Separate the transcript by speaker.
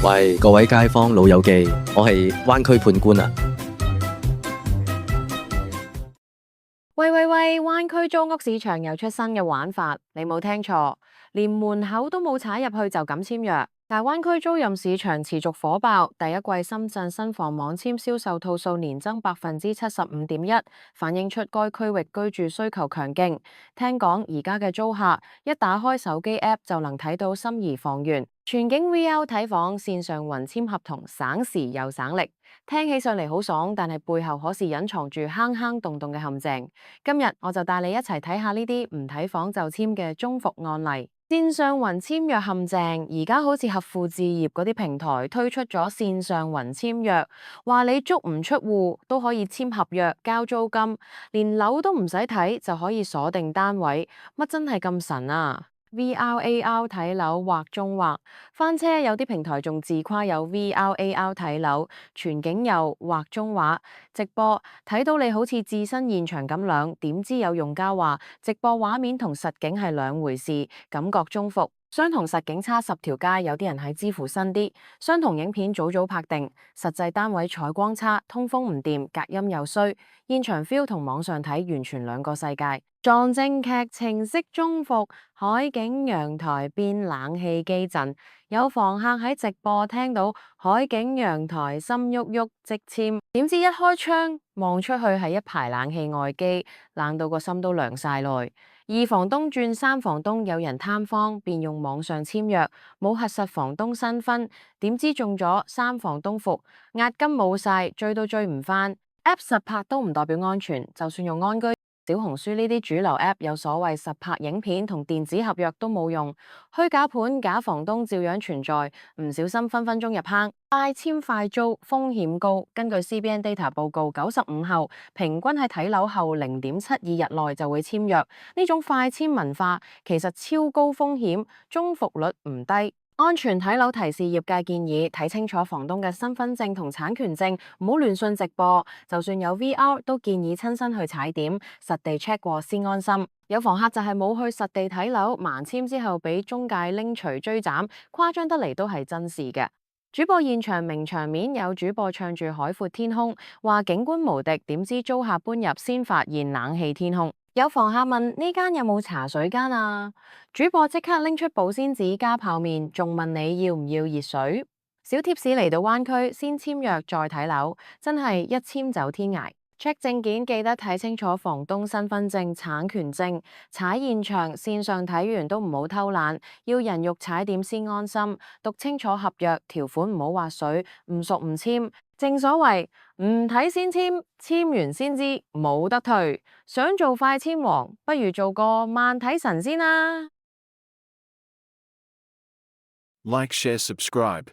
Speaker 1: 喂，各位街坊老友記，我係灣區判官啊。
Speaker 2: 喂，灣區租屋市場又出新嘅玩法，你冇聽錯，連門口都冇踩入去就咁簽約。大灣區租賃市場持續火爆，第一季深圳新房網簽銷售套數年增75.1%，反映出該區域居住需求強勁。聽講而家嘅租客一打開手機 App 就能睇到心儀房源，全景 VR 睇房，線上雲簽合同，省時又省力。聽起上嚟好爽，但係背後可是隱藏住坑坑洞洞嘅陷阱。今日我就帶你一齊睇下呢啲唔睇房就簽嘅中伏案例。線上雲簽約陷阱，而家好似合富置業嗰啲平台推出咗線上雲簽約，話你足唔出戶都可以簽合約交租金，連樓都唔使睇就可以鎖定單位，乜真係咁神啊！VRAR 睇樓或中或翻車，有啲平台仲自誇有 VRAR 睇樓，全景又或中畫直播，睇到你好似置身現場咁樣，點知有用家話直播畫面同實景係兩回事，感覺中伏。相同實景差10條街，有啲人喺知乎新啲，相同影片早拍定，實際單位採光差，通風唔掂，隔音又衰，現場 feel 同網上睇完全兩個世界。撞正劇情式中伏，海景陽台變冷氣機陣，有房客喺直播聽到海景陽台心郁郁即簽，點知一開窗望出去係一排冷氣外機，冷到個心都涼晒耐。二房東轉三房東，有人貪方便用網上簽約，冇核實房東身份，點知中咗三房東伏，押金冇晒，追都追唔返。App 實拍都唔代表安全，就算用安居、小紅書呢啲主流 App 有所謂實拍影片同電子合約都冇用，虛假盤假房東照樣存在，唔小心分分鐘入坑。快簽快租風險高，根據 CBN Data 報告，95後平均喺睇樓後0.72日內就會簽約，呢種快簽文化其實超高風險，中伏率唔低。安全睇樓提示業界建議睇清楚房東嘅身份證同產權證，唔好亂信直播。就算有 VR， 都建議親身去踩點，實地 check 過先安心。有房客就係冇去實地睇樓，盲簽之後俾中介拎錘追斬，誇張得嚟都係真事嘅。主播現場名場面，有主播唱住海闊天空，話景觀無敵，點知租客搬入先發現冷氣天空。有房客問呢間有冇茶水間啊？主播即刻拎出保鮮紙加泡麵，仲問你要唔要熱水。小貼士嚟到灣區，先簽約再睇樓，真係一簽走天涯。check 證件記得睇清楚房東身份證、產權證，踩現場線上睇完都唔好偷懶，要人肉踩點先安心。讀清楚合約條款，唔好劃水，唔熟唔簽。正所謂唔睇先簽，簽完先知冇得退。想做快簽王，不如做個慢睇神先啦。
Speaker 3: Like, share, subscribe.